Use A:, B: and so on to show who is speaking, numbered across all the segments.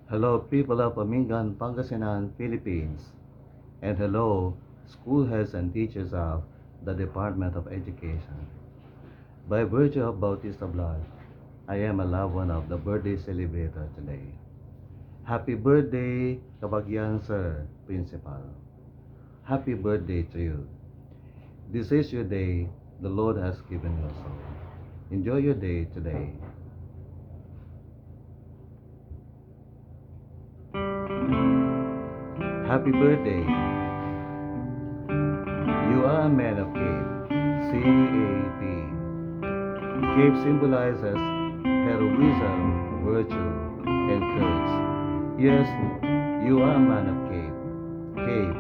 A: Hello, people of Amingan, Pangasinan, Philippines. And hello, school heads and teachers of the Department of Education. By virtue of Bautista blood, I am a loved one of the birthday celebrator today. Happy birthday, Kabagyan Sir Principal. Happy birthday to you. This is your day the Lord has given you so. Enjoy your day today. Happy birthday. You are a man of Cape. C-A-P. Cape symbolizes heroism, virtue, and courage. Yes, you are a man of Cape. Cape.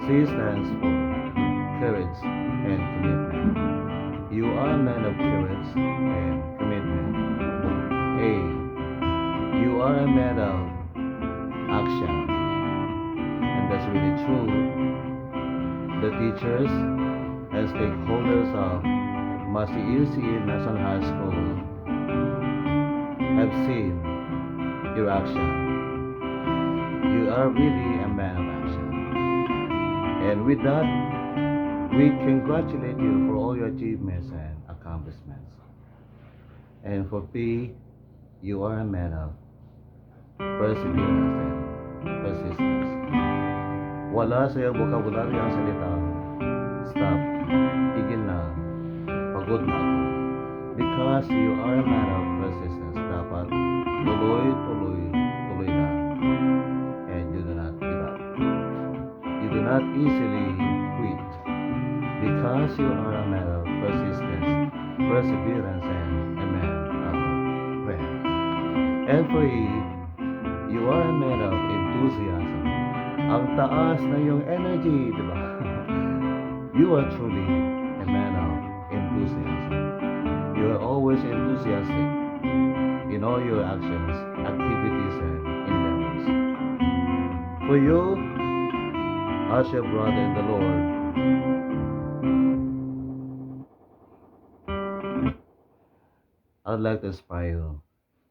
A: C stands for courage and commitment. You are a man of courage and commitment. A. You are a man of action. And that's really true. The teachers and stakeholders of Masiirsi National High School have seen your action. You are really a man of action. And with that, we congratulate you for all your achievements and accomplishments. And for P, you are a man of perseverance and persistence. Wala sa iyong vocabulary ang salitang stop, tigil na, pagod na ako. Because you are a man of persistence, dapat tuloy, tuloy, tuloy lang. And you do not give up. You do not easily quit. Because you are a man of persistence, perseverance, and a man of prayer. And for you are a man of enthusiasm. Ang taas na yung energy, di ba? You are truly a man of enthusiasm. You are always enthusiastic in all your actions, activities, and endeavors. For you, as your brother in the Lord, I'd like to inspire you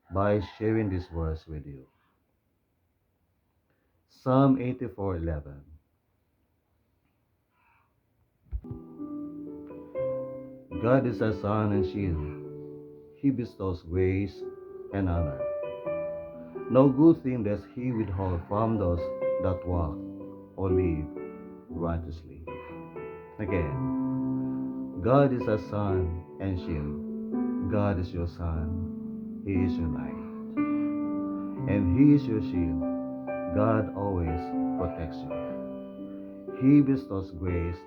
A: by sharing these words with you. Psalm 84:11. God is our sun and shield. He bestows grace and honor. No good thing does he withhold from those that walk or live righteously. Again, God is our sun and shield. God is your sun. He is your light. And He is your shield. God always protects you. He bestows grace.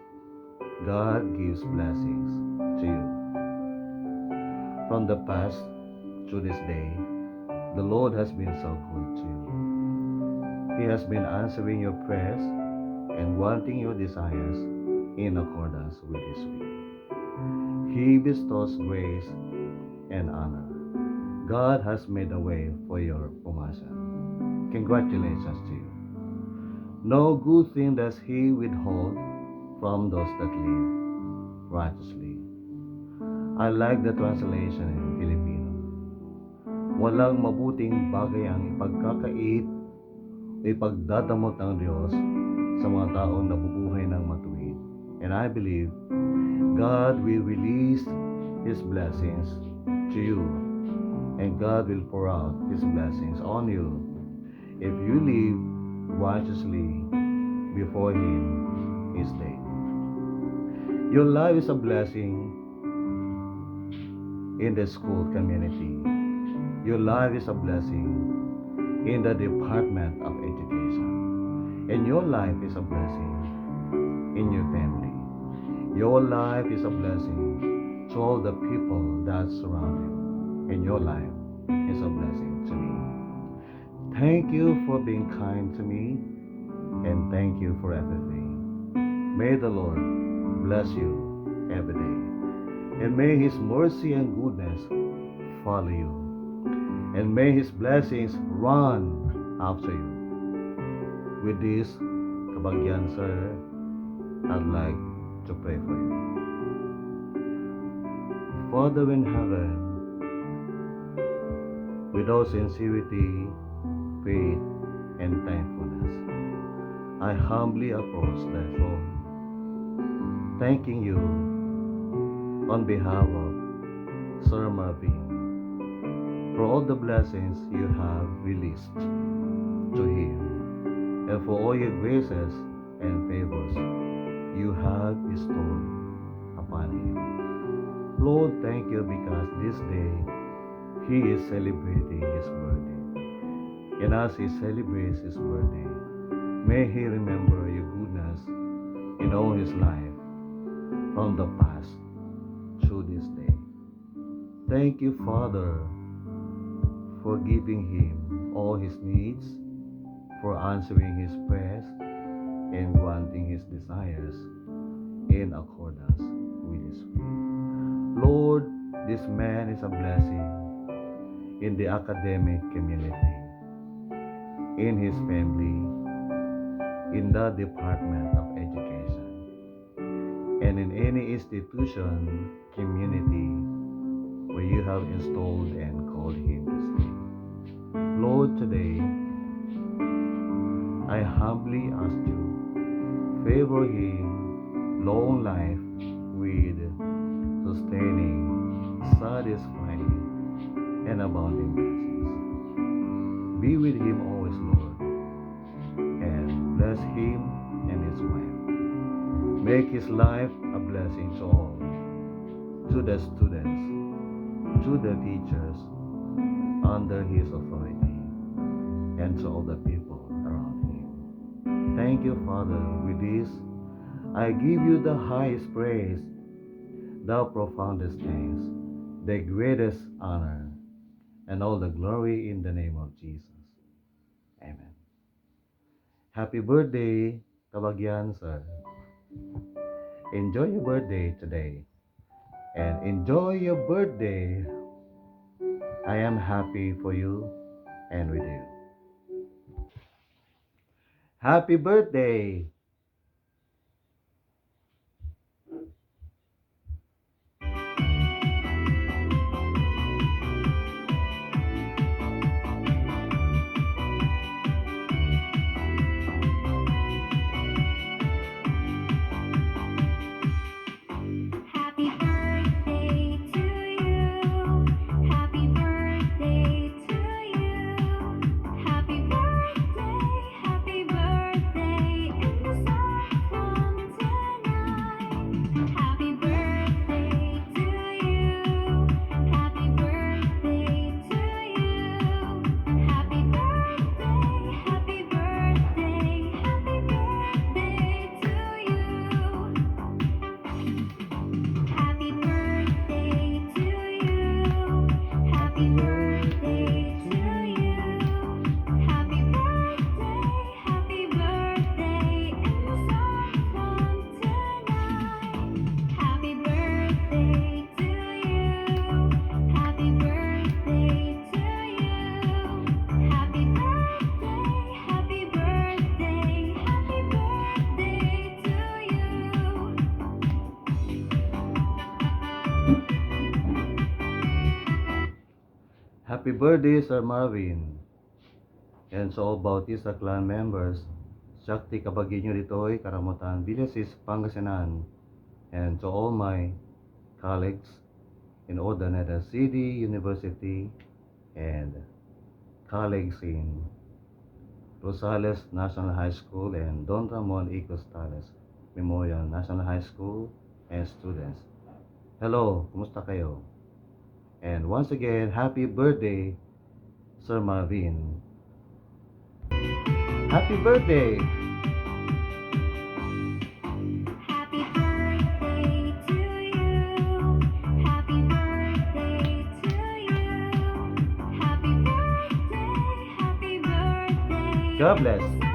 A: God gives blessings to you. From the past to this day, the Lord has been so good to you. He has been answering your prayers and wanting your desires in accordance with His will. He bestows grace and honor. God has made a way for your promotion. Congratulations to you. No good thing does He withhold from those that live righteously. I like the translation in Filipino. Walang mabuting bagay ang ipagkakait o ipagdadamot ng Diyos sa mga taong nabubuhay ng matuwid. And I believe God will release His blessings to you. And God will pour out His blessings on you if you live righteously before Him each day. Your life is a blessing in the school community. Your life is a blessing in the Department of Education. And your life is a blessing in your family. Your life is a blessing to all the people that surround you. And your life is a blessing to me. Thank you for being kind to me, and thank you for everything. May the Lord bless you every day, and may His mercy and goodness follow you, and may His blessings run after you. With this, Kabagyan Sir, I'd like to pray for you. Father in heaven, with all sincerity, faith and thankfulness. I humbly approach thy throne, thanking you on behalf of Sir Marvin for all the blessings you have released to him and for all your graces and favors you have bestowed upon him. Lord, thank you because this day he is celebrating his birthday. And as he celebrates his birthday, may he remember your goodness in all his life from the past through this day. Thank you, Father, for giving him all his needs, for answering his prayers, and granting his desires in accordance with his will. Lord, this man is a blessing in the academic community, in his family, in the Department of Education, and in any institution, community where you have installed and called him to stay. Lord, today, I humbly ask you, favor him long life with sustaining, satisfying, and abounding blessings. Be with him always, Lord, and bless him and his wife. Make his life a blessing to all, to the students, to the teachers under his authority, and to all the people around him. Thank you, Father. With this, I give you the highest praise, the profoundest thanks, the greatest honor, and all the glory in the name of Jesus. Amen. Happy birthday, Kabagyan, sir. Enjoy your birthday today. And enjoy your birthday. I am happy for you and with you. Happy birthday!
B: Happy birthday to you. Happy birthday to you. Happy birthday in the sun from tonight. Happy birthday to you. Happy birthday to you. Happy birthday, happy birthday, happy birthday to you. Happy birthday to you. Happy birthday to you. Happy birthday in the sun from tonight. Happy birthday to you. Happy birthday to you. Happy birthday, happy birthday, happy birthday to you.
A: Happy birthday, Sir Marvin. And so all Bautista clan members, Shakti Kabaginyo Ditoy, Karamutan, Villasis, Pangasinan, and to all my colleagues in Urdaneta City University and colleagues in Rosales National High School and Don Ramon E. Costales Memorial National High School and students. Hello, kumusta kayo? And once again, happy birthday, Sir Marvin. Happy birthday!
B: Happy birthday to you. Happy birthday to you. Happy birthday, happy birthday.
A: God bless.